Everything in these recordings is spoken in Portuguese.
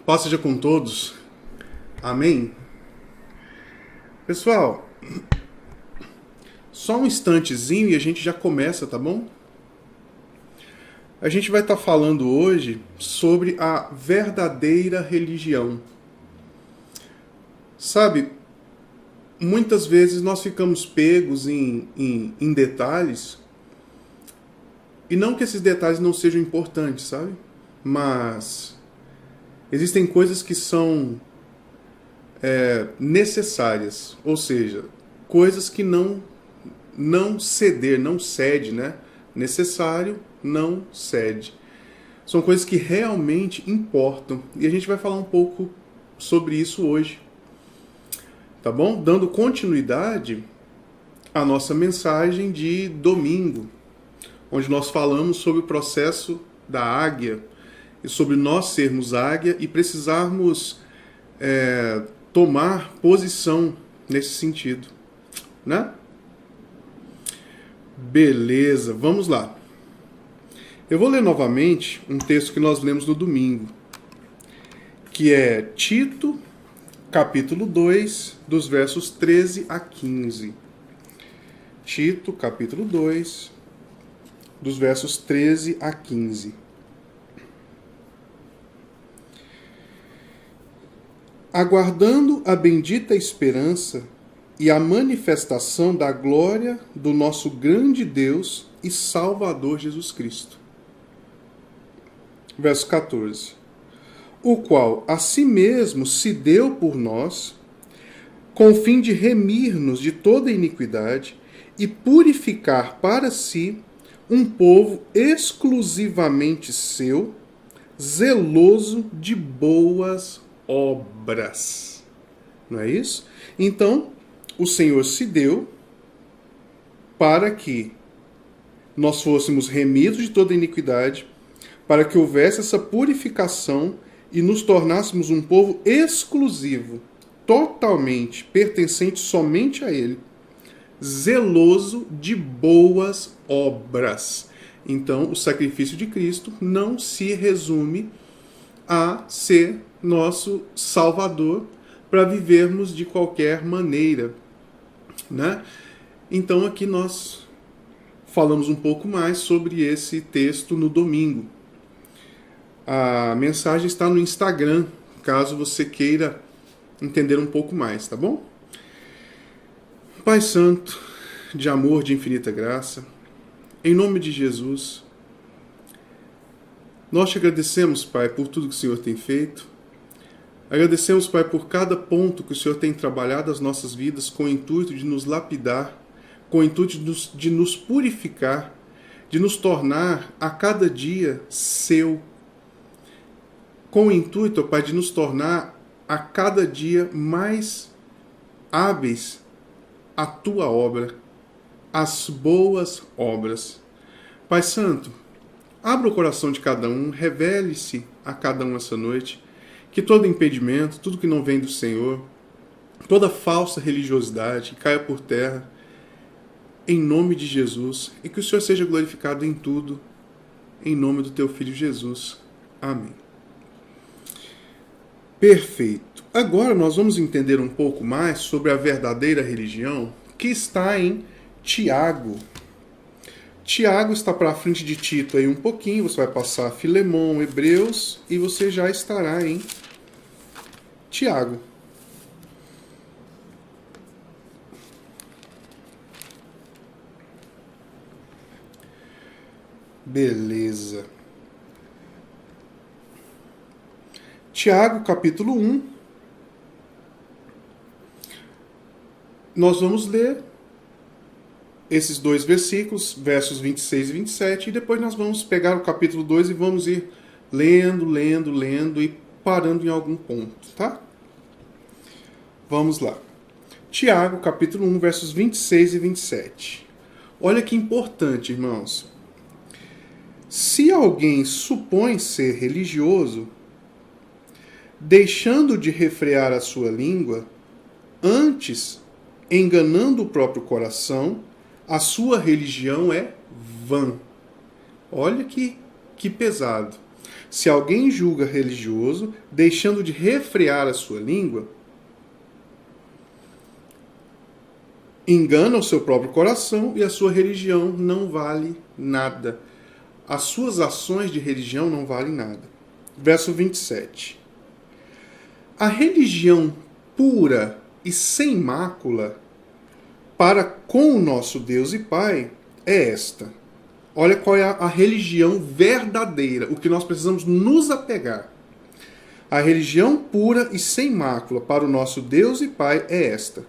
Paz seja com todos. Amém? Pessoal, só um instantezinho e a gente já começa, tá bom? A gente vai estar falando hoje sobre a verdadeira religião. Sabe, muitas vezes nós ficamos pegos em detalhes, e não que esses detalhes não sejam importantes, sabe? Mas existem coisas que são necessárias, ou seja, coisas que não ceder, não cede, né? Necessário, não cede. São coisas que realmente importam, e a gente vai falar um pouco sobre isso hoje, tá bom? Dando continuidade à nossa mensagem de domingo, onde nós falamos sobre o processo da águia, e sobre nós sermos águia e precisarmos tomar posição nesse sentido, né? Beleza, vamos lá. Eu vou ler novamente um texto que nós lemos no domingo, que é Tito, capítulo 2, dos versos 13 a 15. Tito, capítulo 2, dos versos 13 a 15. Aguardando a bendita esperança e a manifestação da glória do nosso grande Deus e Salvador Jesus Cristo. Verso 14. O qual a si mesmo se deu por nós, com o fim de remir-nos de toda iniquidade e purificar para si um povo exclusivamente seu, zeloso de boas obras. Não é isso? Então, o Senhor se deu para que nós fôssemos remidos de toda iniquidade, para que houvesse essa purificação e nos tornássemos um povo exclusivo, totalmente pertencente somente a Ele, zeloso de boas obras. Então, o sacrifício de Cristo não se resume a ser nosso Salvador para vivermos de qualquer maneira, né? Então aqui nós falamos um pouco mais sobre esse texto no domingo. A mensagem está no Instagram, caso você queira entender um pouco mais, tá bom? Pai Santo, de amor, de infinita graça, em nome de Jesus, nós te agradecemos, Pai, por tudo que o Senhor tem feito. Agradecemos, Pai, por cada ponto que o Senhor tem trabalhado as nossas vidas com o intuito de nos lapidar, com o intuito de nos purificar, de nos tornar a cada dia seu. Com o intuito, Pai, de nos tornar a cada dia mais hábeis à Tua obra, às boas obras. Pai Santo, abra o coração de cada um, revele-se a cada um essa noite, que todo impedimento, tudo que não vem do Senhor, toda falsa religiosidade caia por terra, em nome de Jesus, e que o Senhor seja glorificado em tudo, em nome do Teu Filho Jesus. Amém. Perfeito. Agora nós vamos entender um pouco mais sobre a verdadeira religião, que está em Tiago. Tiago está para frente de Tito aí um pouquinho, você vai passar Filemão, Hebreus, e você já estará em Tiago. Beleza. Tiago, capítulo 1. Nós vamos ler esses dois versículos, versos 26 e 27, e depois nós vamos pegar o capítulo 2 e vamos ir lendo e parando em algum ponto, tá? Vamos lá. Tiago, capítulo 1, versos 26 e 27. Olha que importante, irmãos. Se alguém supõe ser religioso, deixando de refrear a sua língua, antes, enganando o próprio coração, a sua religião é vã. Olha que pesado. Se alguém julga religioso, deixando de refrear a sua língua, engana o seu próprio coração e a sua religião não vale nada. As suas ações de religião não valem nada. Verso 27. A religião pura e sem mácula para com o nosso Deus e Pai é esta. Olha qual é a religião verdadeira, o que nós precisamos nos apegar. A religião pura e sem mácula para o nosso Deus e Pai é esta: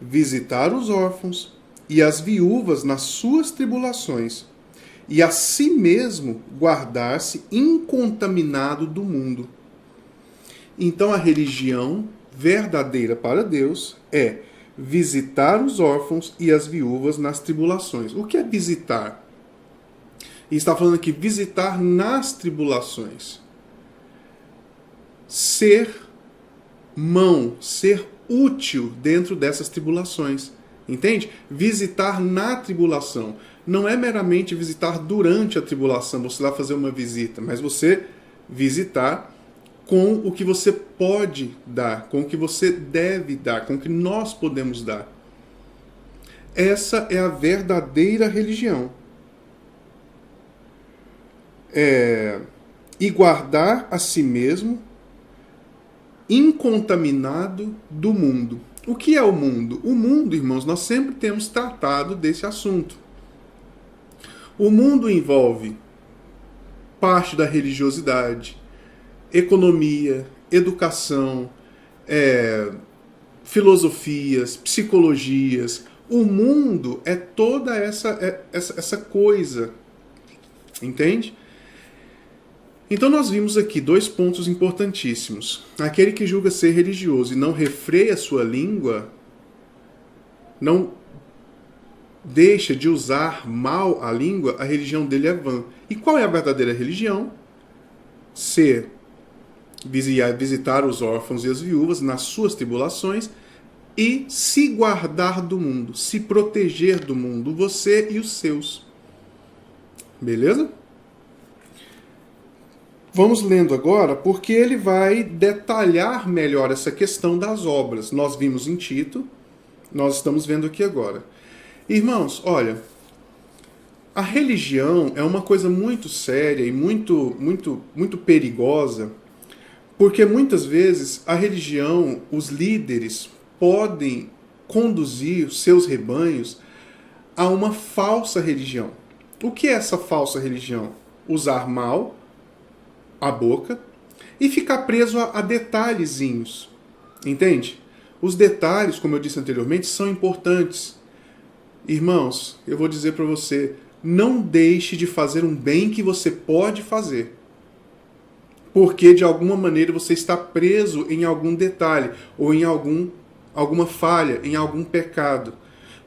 visitar os órfãos e as viúvas nas suas tribulações, e a si mesmo guardar-se incontaminado do mundo. Então a religião verdadeira para Deus é visitar os órfãos e as viúvas nas tribulações. O que é visitar? E está falando aqui, visitar nas tribulações. Ser mão, ser útil dentro dessas tribulações. Entende? Visitar na tribulação. Não é meramente visitar durante a tribulação, você vai fazer uma visita, mas você visitar com o que você pode dar, com o que você deve dar, com o que nós podemos dar. Essa é a verdadeira religião. E guardar a si mesmo incontaminado do mundo. O que é o mundo? O mundo, irmãos, nós sempre temos tratado desse assunto. O mundo envolve parte da religiosidade, economia, educação, filosofias, psicologias. O mundo é toda essa coisa. Entende? Então nós vimos aqui 2 pontos importantíssimos. Aquele que julga ser religioso e não refreia sua língua, não deixa de usar mal a língua, a religião dele é vã. E qual é a verdadeira religião? Visitar os órfãos e as viúvas nas suas tribulações e se guardar do mundo, se proteger do mundo, você e os seus. Beleza? Vamos lendo agora, porque ele vai detalhar melhor essa questão das obras. Nós vimos em Tito, nós estamos vendo aqui agora. Irmãos, olha, a religião é uma coisa muito séria e muito perigosa, porque muitas vezes a religião, os líderes podem conduzir os seus rebanhos a uma falsa religião. O que é essa falsa religião? Usar mal a boca e ficar preso a detalhezinhos. Entende? Os detalhes, como eu disse anteriormente, são importantes. Irmãos, eu vou dizer para você, não deixe de fazer um bem que você pode fazer. Porque de alguma maneira você está preso em algum detalhe ou em alguma falha, em algum pecado.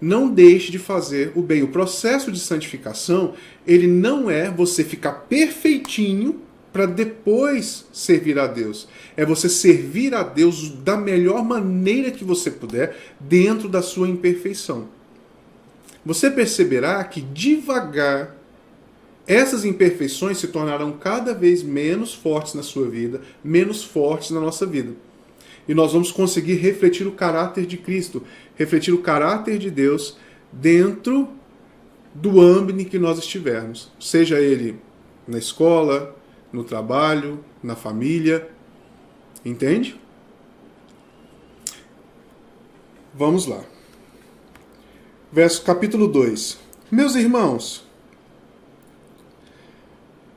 Não deixe de fazer o bem. O processo de santificação, ele não é você ficar perfeitinho para depois servir a Deus. É você servir a Deus da melhor maneira que você puder, dentro da sua imperfeição. Você perceberá que devagar essas imperfeições se tornarão cada vez menos fortes na sua vida, menos fortes na nossa vida. E nós vamos conseguir refletir o caráter de Cristo, refletir o caráter de Deus dentro do âmbito em que nós estivermos. Seja ele na escola, no trabalho, na família. Entende? Vamos lá. Capítulo 2. Meus irmãos,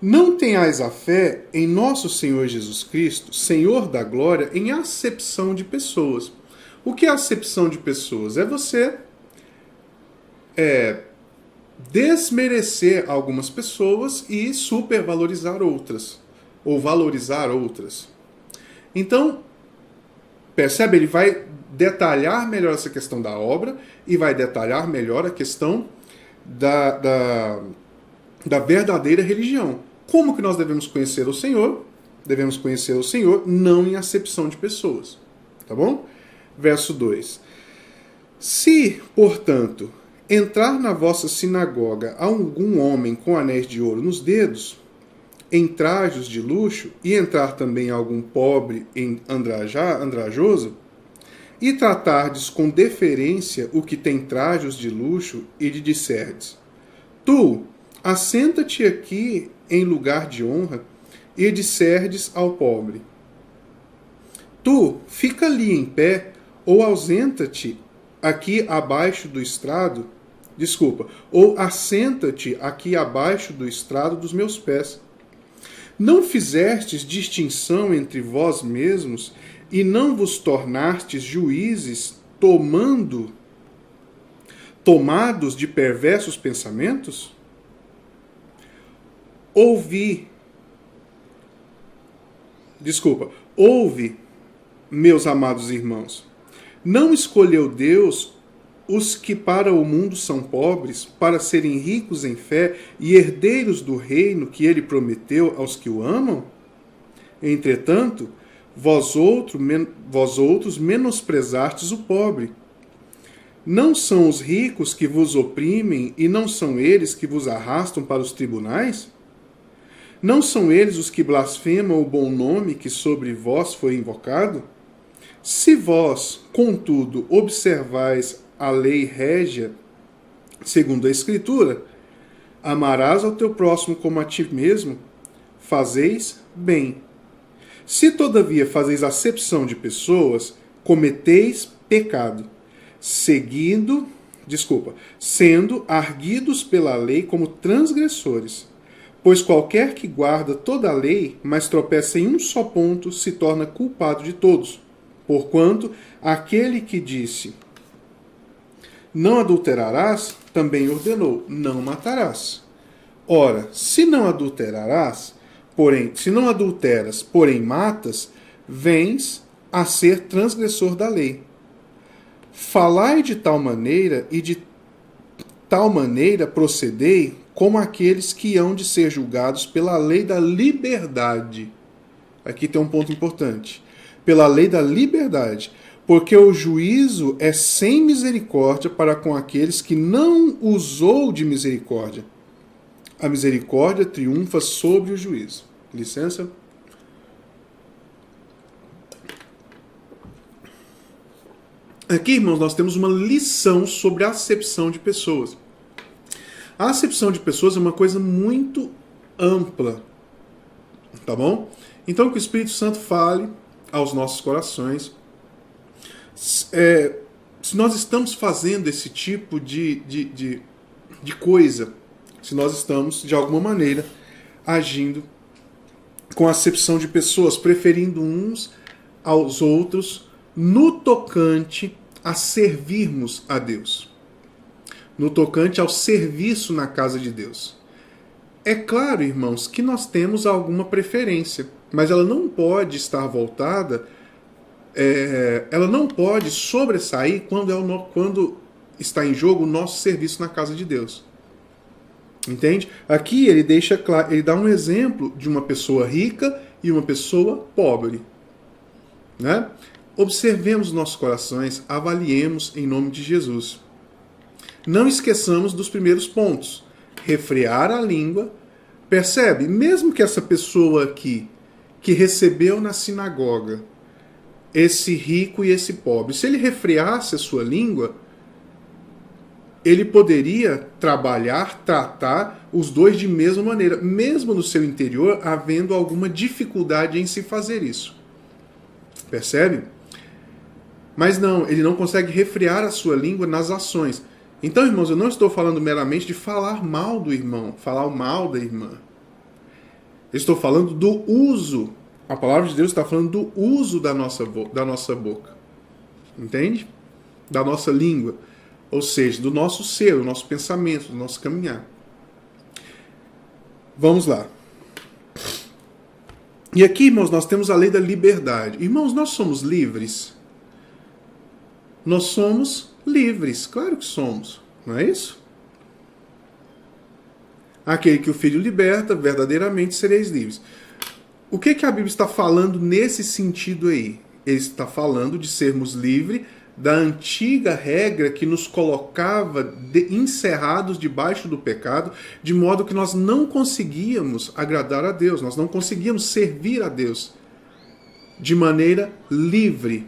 não tenhais a fé em nosso Senhor Jesus Cristo, Senhor da glória, em acepção de pessoas. O que é acepção de pessoas? É você desmerecer algumas pessoas e supervalorizar outras, ou valorizar outras. Então, percebe? Ele vai detalhar melhor essa questão da obra e vai detalhar melhor a questão da verdadeira religião. Como que nós devemos conhecer o Senhor? Devemos conhecer o Senhor não em acepção de pessoas. Tá bom? Verso 2. Se, portanto, entrar na vossa sinagoga algum homem com anéis de ouro nos dedos, em trajos de luxo, e entrar também algum pobre andrajoso, e tratardes com deferência o que tem trajos de luxo, e lhe disserdes: tu, assenta-te aqui em lugar de honra, e disserdes ao pobre: tu, fica ali em pé, ou ausenta-te aqui abaixo do estrado, ou assenta-te aqui abaixo do estrado dos meus pés. Não fizestes distinção entre vós mesmos, e não vos tornastes juízes, tomados de perversos pensamentos? Ouve, meus amados irmãos, não escolheu Deus os que para o mundo são pobres, para serem ricos em fé e herdeiros do reino que ele prometeu aos que o amam? Entretanto, vós outros menosprezastes o pobre. Não são os ricos que vos oprimem e não são eles que vos arrastam para os tribunais? Não são eles os que blasfemam o bom nome que sobre vós foi invocado? Se vós, contudo, observais a lei régia, segundo a Escritura, amarás ao teu próximo como a ti mesmo, fazeis bem. Se todavia fazeis acepção de pessoas, cometeis pecado, sendo arguidos pela lei como transgressores. Pois qualquer que guarda toda a lei, mas tropeça em um só ponto, se torna culpado de todos. Porquanto aquele que disse: não adulterarás, também ordenou: não matarás. Ora, se não adulteras, porém matas, vens a ser transgressor da lei. Falai de tal maneira e de tal maneira procedei como aqueles que hão de ser julgados pela lei da liberdade. Aqui tem um ponto importante. Pela lei da liberdade. Porque o juízo é sem misericórdia para com aqueles que não usou de misericórdia. A misericórdia triunfa sobre o juízo. Licença. Aqui, irmãos, nós temos uma lição sobre a acepção de pessoas. A acepção de pessoas é uma coisa muito ampla. Tá bom? Então, que o Espírito Santo fale aos nossos corações. Se nós estamos fazendo esse tipo de coisa, se nós estamos, de alguma maneira, agindo com acepção de pessoas, preferindo uns aos outros no tocante a servirmos a Deus, no tocante ao serviço na casa de Deus. É claro, irmãos, que nós temos alguma preferência, mas ela não pode estar voltada, ela não pode sobressair quando está em jogo o nosso serviço na casa de Deus. Entende? Aqui ele deixa claro, ele dá um exemplo de uma pessoa rica e uma pessoa pobre. Né? Observemos nossos corações, avaliemos em nome de Jesus. Não esqueçamos dos primeiros pontos. Refrear a língua. Percebe? Mesmo que essa pessoa aqui, que recebeu na sinagoga, esse rico e esse pobre, se ele refreasse a sua língua, ele poderia tratar os dois de mesma maneira, mesmo no seu interior, havendo alguma dificuldade em se fazer isso. Percebe? Mas não, ele não consegue refrear a sua língua nas ações. Então, irmãos, eu não estou falando meramente de falar mal do irmão, falar mal da irmã. Eu estou falando do uso. A palavra de Deus está falando do uso da nossa boca. Entende? Da nossa língua. Ou seja, do nosso ser, do nosso pensamento, do nosso caminhar. Vamos lá. E aqui, irmãos, nós temos a lei da liberdade. Irmãos, nós somos livres? Nós somos livres, claro que somos, não é isso? Aquele que o Filho liberta, verdadeiramente sereis livres. O que a Bíblia está falando nesse sentido aí? Ele está falando de sermos livres da antiga regra que nos colocava encerrados debaixo do pecado, de modo que nós não conseguíamos agradar a Deus, nós não conseguíamos servir a Deus de maneira livre.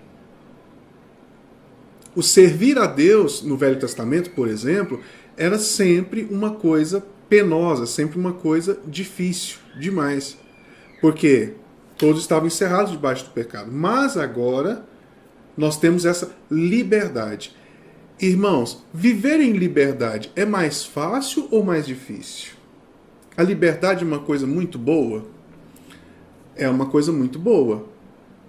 O servir a Deus no Velho Testamento, por exemplo, era sempre uma coisa penosa, sempre uma coisa difícil demais. Porque todos estavam encerrados debaixo do pecado. Mas agora nós temos essa liberdade. Irmãos, viver em liberdade é mais fácil ou mais difícil? A liberdade é uma coisa muito boa? É uma coisa muito boa.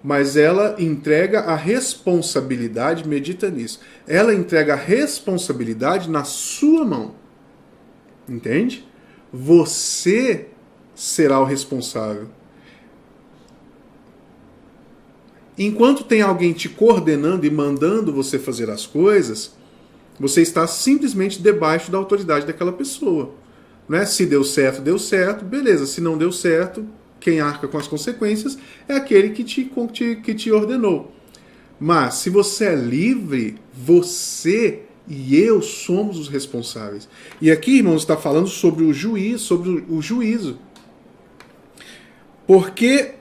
Mas ela entrega a responsabilidade, medita nisso, ela entrega a responsabilidade na sua mão. Entende? Você será o responsável. Enquanto tem alguém te coordenando e mandando você fazer as coisas, você está simplesmente debaixo da autoridade daquela pessoa. Né? Se deu certo, beleza. Se não deu certo, quem arca com as consequências é aquele que te ordenou. Mas se você é livre, você e eu somos os responsáveis. E aqui, irmãos, está falando sobre o juízo. Porque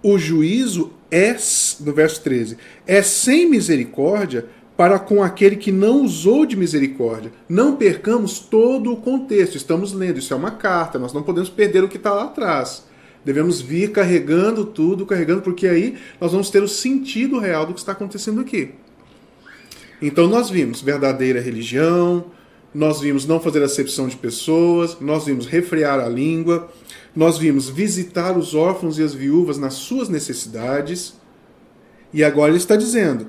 o juízo é, no verso 13, é sem misericórdia para com aquele que não usou de misericórdia. Não percamos todo o contexto. Estamos lendo, isso é uma carta, nós não podemos perder o que está lá atrás. Devemos vir carregando tudo, porque aí nós vamos ter o sentido real do que está acontecendo aqui. Então nós vimos verdadeira religião, nós vimos não fazer acepção de pessoas, nós vimos refrear a língua, nós vimos visitar os órfãos e as viúvas nas suas necessidades. E agora ele está dizendo,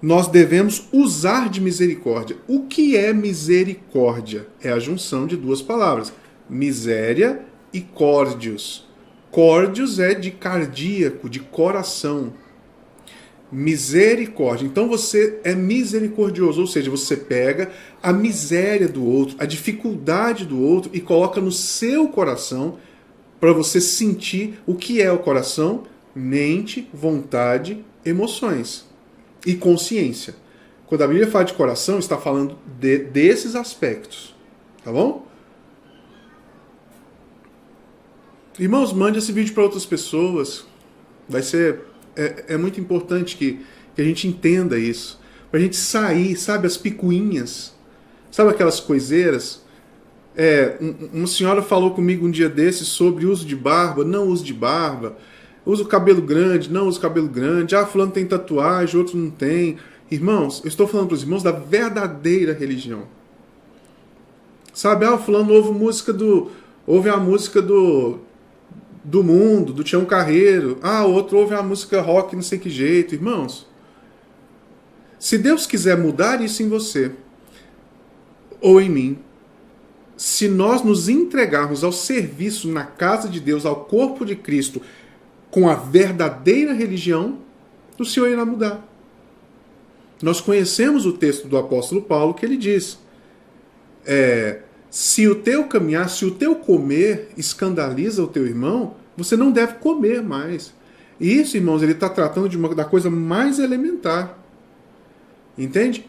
nós devemos usar de misericórdia. O que é misericórdia? É a junção de duas palavras, miséria e córdios. Córdios é de cardíaco, de coração. Misericórdia. Então você é misericordioso, ou seja, você pega a miséria do outro, a dificuldade do outro e coloca no seu coração para você sentir o que é o coração: mente, vontade, emoções e consciência. Quando a Bíblia fala de coração, está falando desses aspectos. Tá bom? Irmãos, mande esse vídeo para outras pessoas. Vai ser... É muito importante que a gente entenda isso. Para a gente sair, sabe, as picuinhas. Sabe aquelas coiseiras? Uma senhora falou comigo um dia desses sobre uso de barba. Não uso de barba. Uso cabelo grande, não uso cabelo grande. Ah, fulano tem tatuagem, outro não tem. Irmãos, eu estou falando para os irmãos da verdadeira religião. Sabe, fulano ouve a música do mundo, do Tião Carreiro. Outro ouve a música rock, não sei que jeito. Irmãos, se Deus quiser mudar isso em você, ou em mim, se nós nos entregarmos ao serviço na casa de Deus, ao corpo de Cristo, com a verdadeira religião, o Senhor irá mudar. Nós conhecemos o texto do apóstolo Paulo que ele diz, se o teu caminhar, se o teu comer escandaliza o teu irmão, você não deve comer mais. E isso, irmãos, ele está tratando da coisa mais elementar. Entende?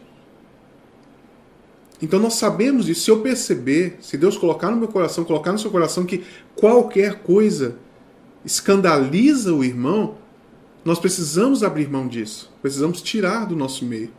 Então nós sabemos disso. Se eu perceber, se Deus colocar no meu coração, colocar no seu coração que qualquer coisa escandaliza o irmão, nós precisamos abrir mão disso. Precisamos tirar do nosso meio.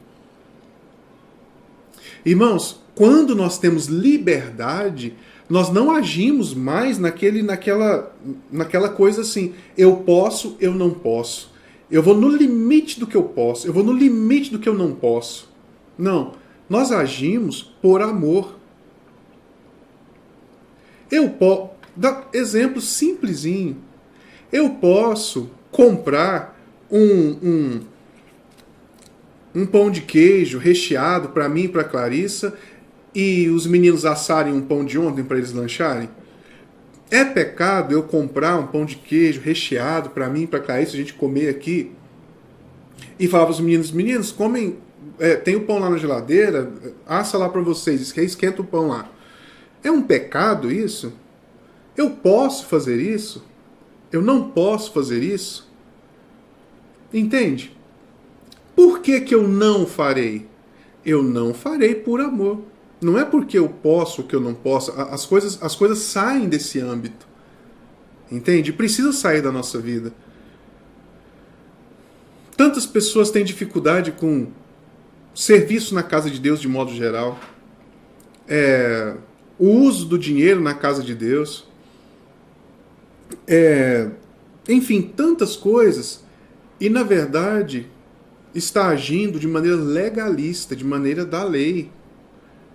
Irmãos, quando nós temos liberdade, nós não agimos mais naquela coisa assim, eu posso, eu não posso. Eu vou no limite do que eu posso, eu vou no limite do que eu não posso. Não, nós agimos por amor. Eu posso, dá exemplo simplesinho. Eu posso comprar um pão de queijo recheado para mim e para Clarissa e os meninos assarem um pão de ontem para eles lancharem? É pecado eu comprar um pão de queijo recheado para mim e para Clarissa, a gente comer aqui e falar para os meninos, comem, tem o pão lá na geladeira, assa lá para vocês, esquenta o pão lá. É um pecado isso? Eu posso fazer isso? Eu não posso fazer isso? Entende? Por que que eu não farei? Eu não farei por amor. Não é porque eu posso ou que eu não posso. As coisas saem desse âmbito. Entende? Precisa sair da nossa vida. Tantas pessoas têm dificuldade com serviço na casa de Deus de modo geral. O uso do dinheiro na casa de Deus. Enfim, tantas coisas. E, na verdade, está agindo de maneira legalista, de maneira da lei.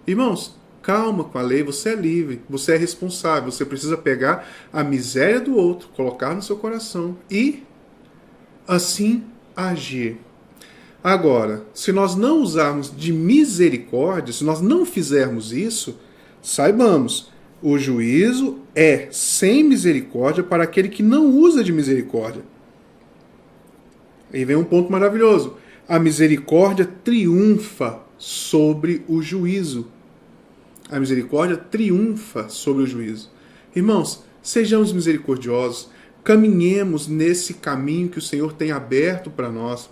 Irmãos, calma com a lei, você é livre, você é responsável, você precisa pegar a miséria do outro, colocar no seu coração e assim agir. Agora, se nós não usarmos de misericórdia, se nós não fizermos isso, saibamos, o juízo é sem misericórdia para aquele que não usa de misericórdia. Aí vem um ponto maravilhoso. A misericórdia triunfa sobre o juízo. A misericórdia triunfa sobre o juízo. Irmãos, sejamos misericordiosos, caminhemos nesse caminho que o Senhor tem aberto para nós,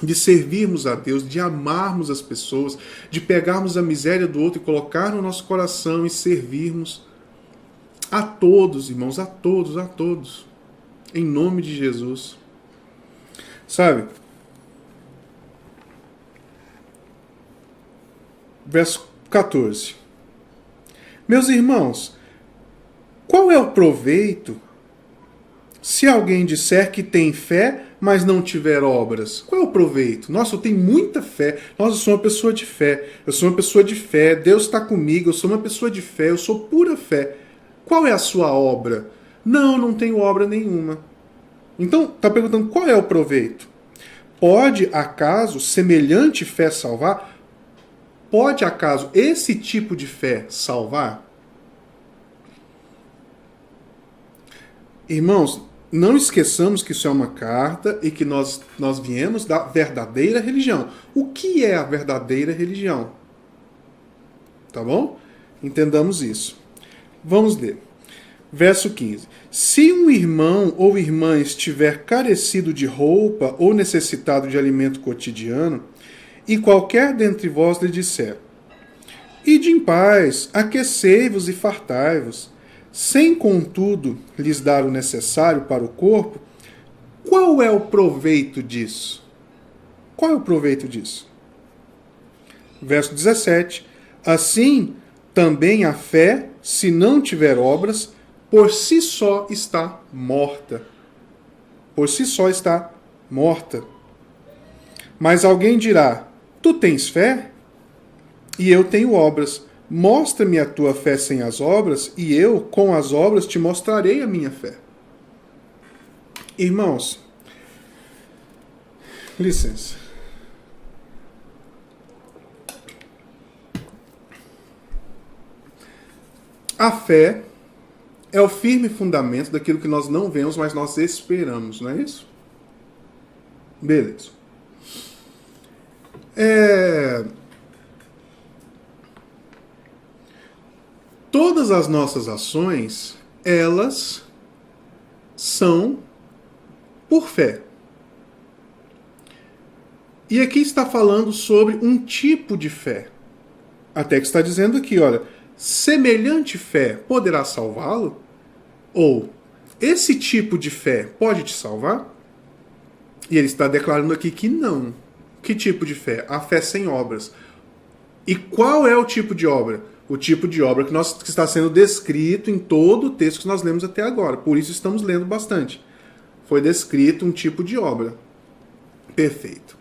de servirmos a Deus, de amarmos as pessoas, de pegarmos a miséria do outro e colocar no nosso coração e servirmos a todos, irmãos, a todos, a todos. Em nome de Jesus. Sabe? Verso 14. Meus irmãos, qual é o proveito se alguém disser que tem fé, mas não tiver obras? Qual é o proveito? Nossa, eu tenho muita fé. Nossa, eu sou uma pessoa de fé. Eu sou uma pessoa de fé. Deus está comigo. Eu sou uma pessoa de fé. Eu sou pura fé. Qual é a sua obra? Não tenho obra nenhuma. Então, está perguntando qual é o proveito? Pode, acaso, semelhante fé salvar? Pode, acaso, esse tipo de fé salvar? Irmãos, não esqueçamos que isso é uma carta e que nós viemos da verdadeira religião. O que é a verdadeira religião? Tá bom? Entendamos isso. Vamos ler. Verso 15. Se um irmão ou irmã estiver carecido de roupa ou necessitado de alimento cotidiano, e qualquer dentre vós lhe disser: ide em paz, aquecei-vos e fartai-vos, sem contudo lhes dar o necessário para o corpo, qual é o proveito disso? Qual é o proveito disso? Verso 17. Assim, também a fé, se não tiver obras, por si só está morta. Por si só está morta. Mas alguém dirá: tu tens fé? E eu tenho obras. Mostra-me a tua fé sem as obras, e eu, com as obras, te mostrarei a minha fé. Irmãos, licença. A fé é o firme fundamento daquilo que nós não vemos, mas nós esperamos, não é isso? Beleza. Todas as nossas ações, elas são por fé. E aqui está falando sobre um tipo de fé. Até que está dizendo aqui, olha, semelhante fé poderá salvá-lo? Ou esse tipo de fé pode te salvar? E ele está declarando aqui que não. Que tipo de fé? A fé sem obras. E qual é o tipo de obra? O tipo de obra que está sendo descrito em todo o texto que nós lemos até agora. Por isso estamos lendo bastante. Foi descrito um tipo de obra. Perfeito.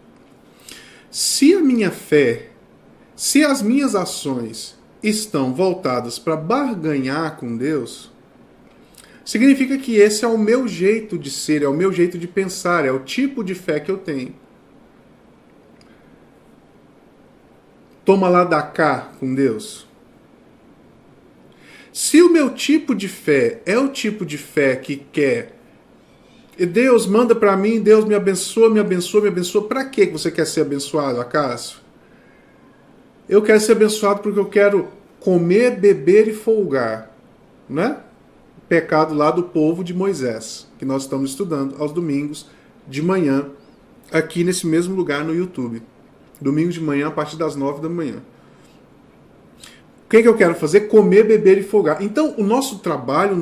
Se a minha fé, se as minhas ações estão voltadas para barganhar com Deus, significa que esse é o meu jeito de ser, é o meu jeito de pensar, é o tipo de fé que eu tenho. Toma lá da cá com Deus. Se o meu tipo de fé é o tipo de fé que quer, Deus manda para mim, Deus me abençoa, me abençoa, me abençoa. Para que você quer ser abençoado, acaso? Eu quero ser abençoado porque eu quero comer, beber e folgar, né? Pecado lá do povo de Moisés, que nós estamos estudando aos domingos de manhã aqui nesse mesmo lugar no YouTube. Domingo de manhã, a partir das 9 da manhã. O que eu quero fazer? Comer, beber e folgar. Então, o nosso trabalho,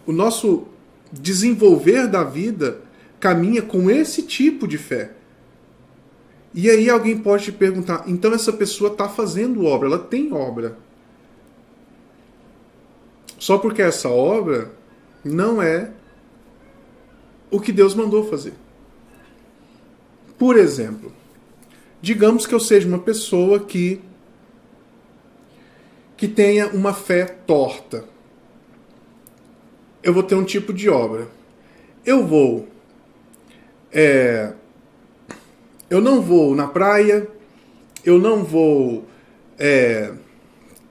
o nosso desenvolver da vida caminha com esse tipo de fé. E aí alguém pode te perguntar, então essa pessoa está fazendo obra, ela tem obra. Só porque essa obra não é o que Deus mandou fazer. Por exemplo, digamos que eu seja uma pessoa que tenha uma fé torta. Eu vou ter um tipo de obra. Eu não vou na praia, eu não vou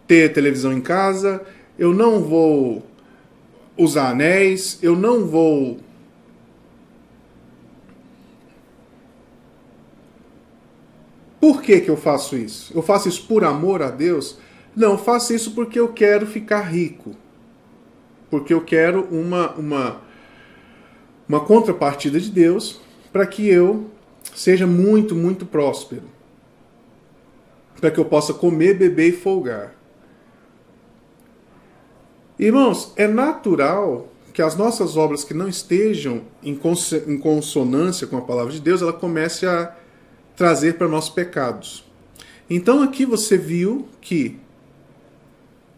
ter televisão em casa, eu não vou usar anéis, eu não vou... Por que eu faço isso? Eu faço isso por amor a Deus? Não, eu faço isso porque eu quero ficar rico. Porque eu quero uma contrapartida de Deus para que eu seja muito, muito próspero. Para que eu possa comer, beber e folgar. Irmãos, é natural que as nossas obras que não estejam em consonância com a palavra de Deus, ela comece a trazer para nós pecados. Então aqui você viu que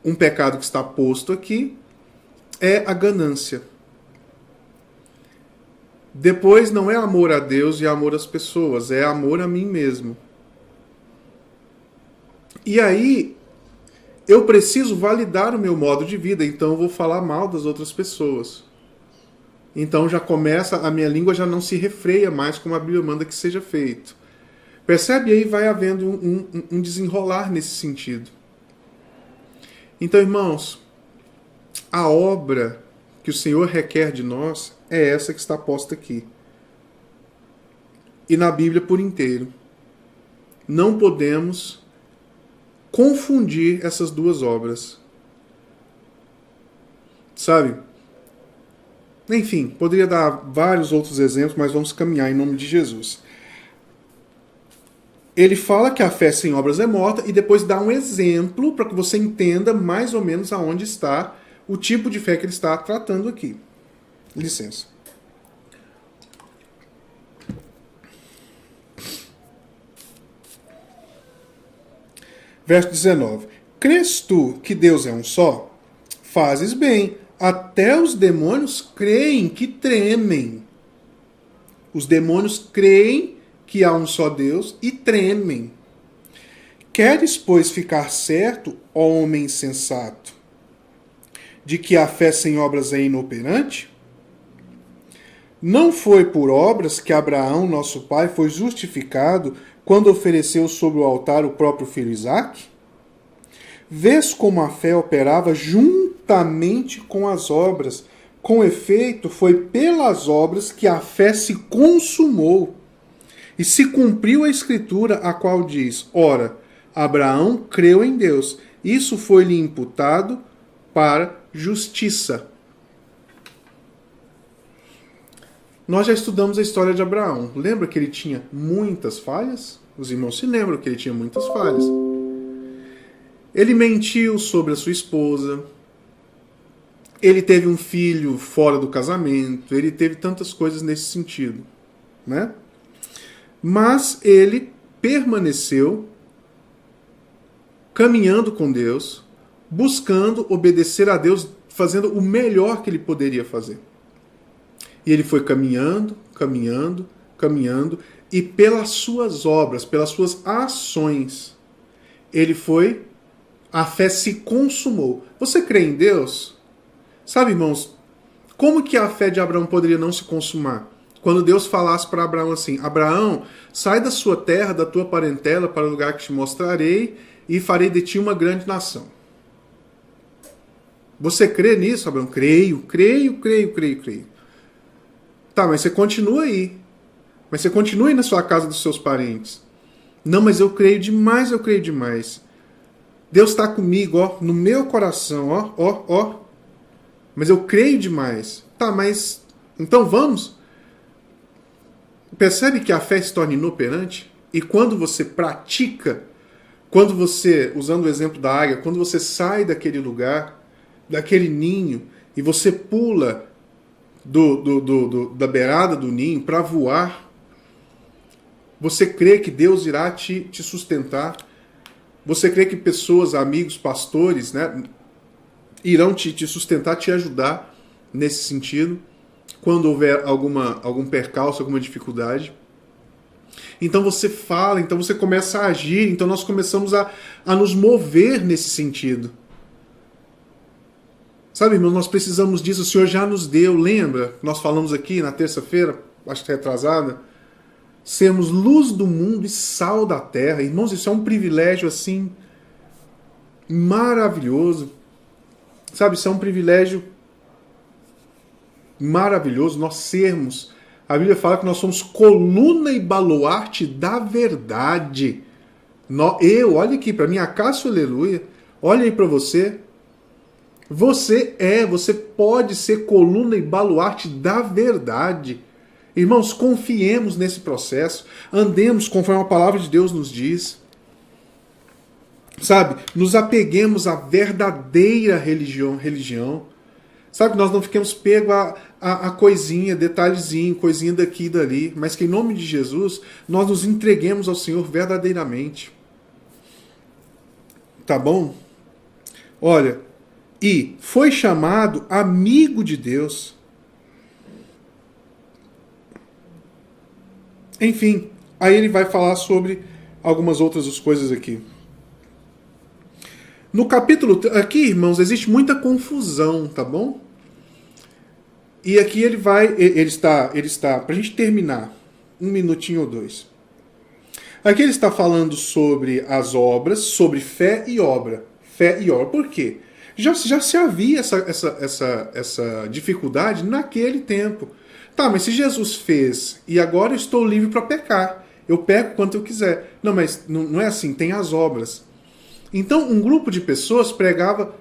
um pecado que está posto aqui é a ganância. Depois não é amor a Deus e amor às pessoas, é amor a mim mesmo. E aí eu preciso validar o meu modo de vida, então eu vou falar mal das outras pessoas. Então já começa, a minha língua já não se refreia mais como a Bíblia manda que seja feito. Percebe? Aí vai havendo um desenrolar nesse sentido. Então, irmãos, a obra que o Senhor requer de nós é essa que está posta aqui. E na Bíblia por inteiro. Não podemos confundir essas duas obras. Sabe? Enfim, poderia dar vários outros exemplos, mas vamos caminhar em nome de Jesus. Ele fala que a fé sem obras é morta e depois dá um exemplo para que você entenda mais ou menos aonde está o tipo de fé que ele está tratando aqui. Licença. Verso 19. Crês tu que Deus é um só? Fazes bem. Até os demônios creem que tremem. Os demônios creem que há um só Deus e tremem. Queres, pois, ficar certo, ó homem insensato, de que a fé sem obras é inoperante? Não foi por obras que Abraão, nosso pai, foi justificado quando ofereceu sobre o altar o próprio filho Isaque? Vês como a fé operava juntamente com as obras. Com efeito, foi pelas obras que a fé se consumou. E se cumpriu a escritura, a qual diz: ora, Abraão creu em Deus. Isso foi-lhe imputado para justiça. Nós já estudamos a história de Abraão. Lembra que ele tinha muitas falhas? Os irmãos se lembram que ele tinha muitas falhas. Ele mentiu sobre a sua esposa. Ele teve um filho fora do casamento. Ele teve tantas coisas nesse sentido, né? Mas ele permaneceu caminhando com Deus, buscando obedecer a Deus, fazendo o melhor que ele poderia fazer. E ele foi caminhando, caminhando, caminhando, e pelas suas obras, pelas suas ações, a fé se consumou. Você crê em Deus? Sabe, irmãos, como que a fé de Abraão poderia não se consumar? Quando Deus falasse para Abraão assim: Abraão, sai da sua terra, da tua parentela, para o lugar que te mostrarei, e farei de ti uma grande nação. Você crê nisso, Abraão? Creio. Tá, mas você continua aí. Mas você continua aí na sua casa dos seus parentes. Não, mas eu creio demais. Deus está comigo, ó, no meu coração, ó. Mas eu creio demais. Tá, mas então vamos? Percebe que a fé se torna inoperante? E quando você pratica, quando você, usando o exemplo da águia, quando você sai daquele lugar, daquele ninho, e você pula da beirada do ninho para voar, você crê que Deus irá te sustentar? Você crê que pessoas, amigos, pastores, né, irão te sustentar, te ajudar nesse sentido, quando houver algum percalço, alguma dificuldade? Então você fala, então você começa a agir, então nós começamos a nos mover nesse sentido. Sabe, irmão, nós precisamos disso, o Senhor já nos deu, lembra? Nós falamos aqui na terça-feira, acho que é atrasada, sermos luz do mundo e sal da terra. Irmãos, isso é um privilégio assim maravilhoso. Sabe, isso é um privilégio maravilhoso nós sermos. A Bíblia fala que nós somos coluna e baluarte da verdade. Olha aqui para mim, Acácio, aleluia. Olha aí para você. Você pode ser coluna e baluarte da verdade. Irmãos, confiemos nesse processo, andemos conforme a palavra de Deus nos diz. Sabe, nos apeguemos à verdadeira religião. Sabe, nós não fiquemos pegos a coisinha, detalhezinho, coisinha daqui e dali, mas que em nome de Jesus nós nos entreguemos ao Senhor verdadeiramente. Tá bom? Olha, e foi chamado amigo de Deus. Enfim, aí ele vai falar sobre algumas outras coisas aqui. No capítulo... Aqui, irmãos, existe muita confusão, tá bom? E aqui ele está, para a gente terminar, um minutinho ou dois. Aqui ele está falando sobre as obras, sobre fé e obra. Fé e obra. Por quê? Já se havia essa dificuldade naquele tempo. Tá, mas se Jesus fez e agora eu estou livre para pecar, eu peco quanto eu quiser. Não, mas não é assim, tem as obras. Então um grupo de pessoas pregava,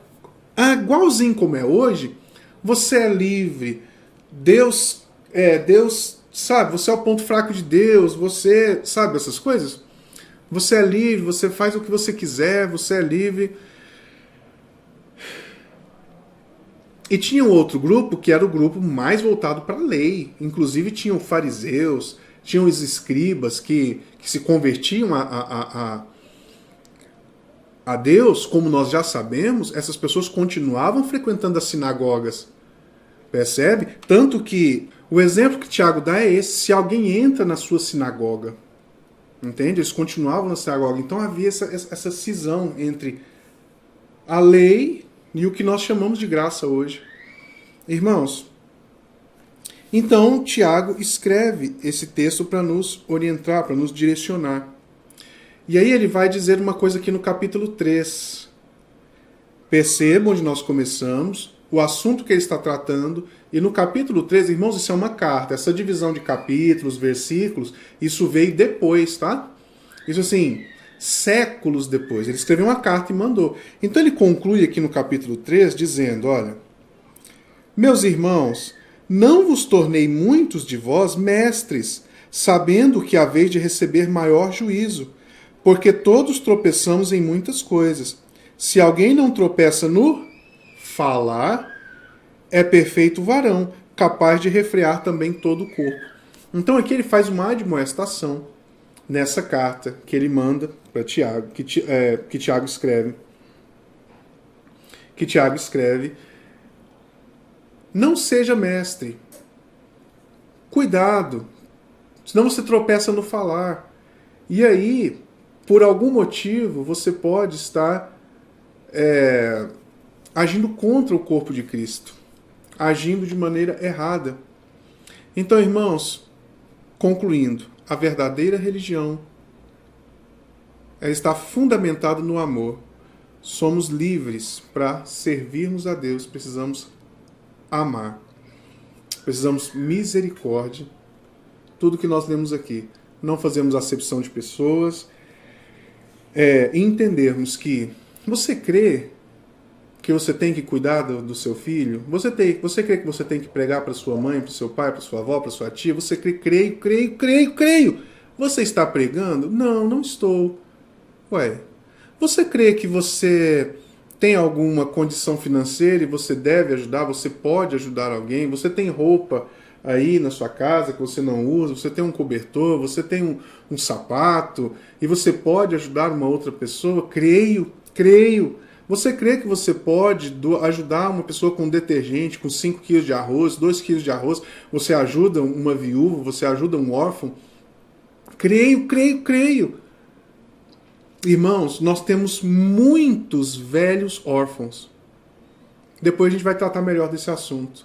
igualzinho como é hoje, você é livre, Deus, sabe, você é o ponto fraco de Deus, você, sabe essas coisas? Você é livre, você faz o que você quiser, você é livre. E tinha um outro grupo que era o grupo mais voltado para a lei. Inclusive tinham fariseus, tinham os escribas que se convertiam a Deus. Como nós já sabemos, essas pessoas continuavam frequentando as sinagogas. Percebe? Tanto que o exemplo que Tiago dá é esse. Se alguém entra na sua sinagoga, entende? Eles continuavam na sinagoga. Então havia essa cisão entre a lei e o que nós chamamos de graça hoje. Irmãos, então Tiago escreve esse texto para nos orientar, para nos direcionar. E aí ele vai dizer uma coisa aqui no capítulo 3. Percebam onde nós começamos, o assunto que ele está tratando, e no capítulo 3, irmãos, isso é uma carta. Essa divisão de capítulos, versículos, isso veio depois, tá? Isso assim, séculos depois. Ele escreveu uma carta e mandou. Então ele conclui aqui no capítulo 3 dizendo, olha, meus irmãos, não vos tornei muitos de vós mestres, sabendo que haveis de receber maior juízo, porque todos tropeçamos em muitas coisas. Se alguém não tropeça no falar, é perfeito varão, capaz de refrear também todo o corpo. Então aqui ele faz uma admoestação nessa carta que ele manda para Tiago, que Tiago escreve. Que Tiago escreve: não seja mestre. Cuidado, senão você tropeça no falar. E aí, por algum motivo, você pode estar agindo contra o corpo de Cristo, agindo de maneira errada. Então, irmãos, concluindo, a verdadeira religião ela está fundamentada no amor. Somos livres para servirmos a Deus, precisamos amar, precisamos misericórdia. Tudo que nós lemos aqui, não fazemos acepção de pessoas, e entendermos que você crê que você tem que cuidar do seu filho? Você crê que você tem que pregar para sua mãe, para seu pai, para sua avó, para sua tia? Você crê, creio. Você está pregando? Não, não estou. Ué, você crê que você tem alguma condição financeira e você deve ajudar, você pode ajudar alguém? Você tem roupa aí na sua casa que você não usa, você tem um cobertor, você tem um sapato e você pode ajudar uma outra pessoa? Creio. Você crê que você pode ajudar uma pessoa com detergente, com 5 quilos de arroz, 2 quilos de arroz? Você ajuda uma viúva, você ajuda um órfão? Creio. Irmãos, nós temos muitos velhos órfãos. Depois a gente vai tratar melhor desse assunto.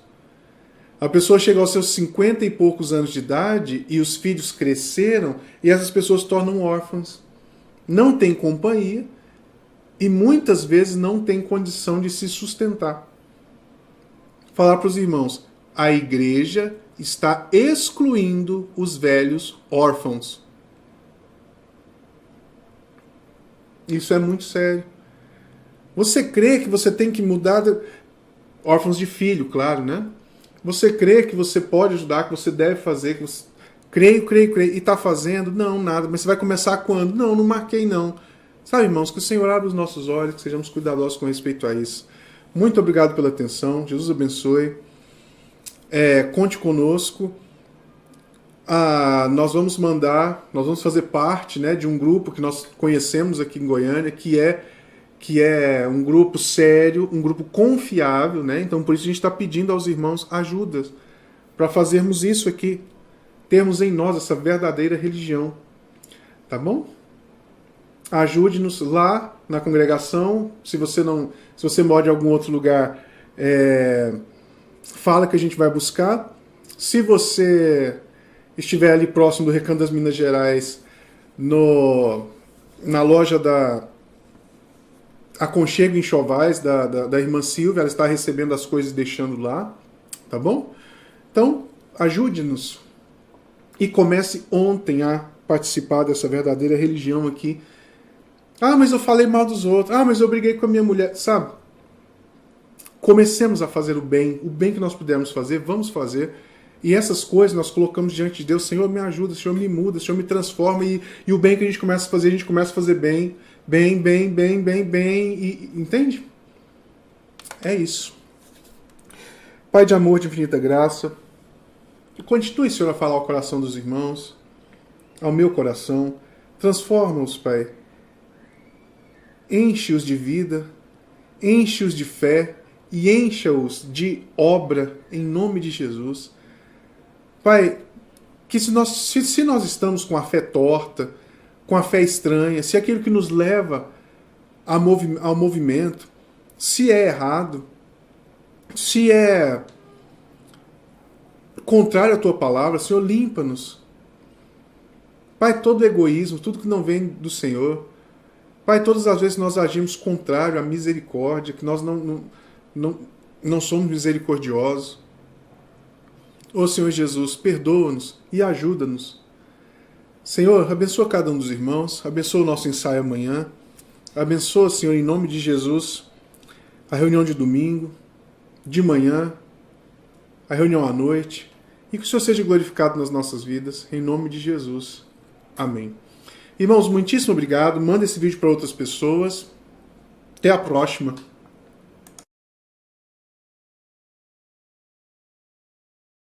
A pessoa chega aos seus 50 e poucos anos de idade e os filhos cresceram e essas pessoas se tornam órfãs. Não tem companhia e muitas vezes não tem condição de se sustentar. Falar para os irmãos, a igreja está excluindo os velhos órfãos. Isso é muito sério. Você crê que você tem que mudar... Órfãos de filho, claro, né? Você crê que você pode ajudar, que você deve fazer, que você... Creio. E está fazendo? Não, nada. Mas você vai começar quando? Não marquei não. Sabe, irmãos, que o Senhor abra os nossos olhos, que sejamos cuidadosos com respeito a isso. Muito obrigado pela atenção. Jesus abençoe. Conte conosco. Nós vamos fazer parte, né, de um grupo que nós conhecemos aqui em Goiânia, que é um grupo sério, um grupo confiável, né? Então por isso a gente está pedindo aos irmãos ajudas para fazermos isso aqui, termos em nós essa verdadeira religião, tá bom? Ajude-nos lá na congregação. Se você mora em algum outro lugar, fala que a gente vai buscar. Se você estiver ali próximo do Recanto das Minas Gerais, na loja da Aconchego Enxovais, da irmã Silvia, ela está recebendo as coisas e deixando lá, tá bom? Então, ajude-nos e comece ontem a participar dessa verdadeira religião aqui. Ah, mas eu falei mal dos outros. Ah, mas eu briguei com a minha mulher. Sabe? Comecemos a fazer o bem que nós pudermos fazer, vamos fazer. E essas coisas nós colocamos diante de Deus. Senhor, me ajuda, Senhor, me muda, Senhor, me transforma. E o bem que a gente começa a fazer bem. E, entende? É isso. Pai de amor, de infinita graça, continue, Senhor, a falar ao coração dos irmãos, ao meu coração. Transforma-os, Pai. Enche-os de vida, enche-os de fé e encha-os de obra em nome de Jesus. Pai, que se nós estamos com a fé torta, com a fé estranha, se aquilo que nos leva ao movimento, se é errado, se é contrário à Tua palavra, Senhor, limpa-nos. Pai, todo egoísmo, tudo que não vem do Senhor. Pai, todas as vezes nós agimos contrário à misericórdia, que nós não somos misericordiosos. Ô Senhor Jesus, perdoa-nos e ajuda-nos. Senhor, abençoa cada um dos irmãos, abençoa o nosso ensaio amanhã, abençoa, Senhor, em nome de Jesus, a reunião de domingo, de manhã, a reunião à noite, e que o Senhor seja glorificado nas nossas vidas, em nome de Jesus. Amém. Irmãos, muitíssimo obrigado, manda esse vídeo para outras pessoas, até a próxima.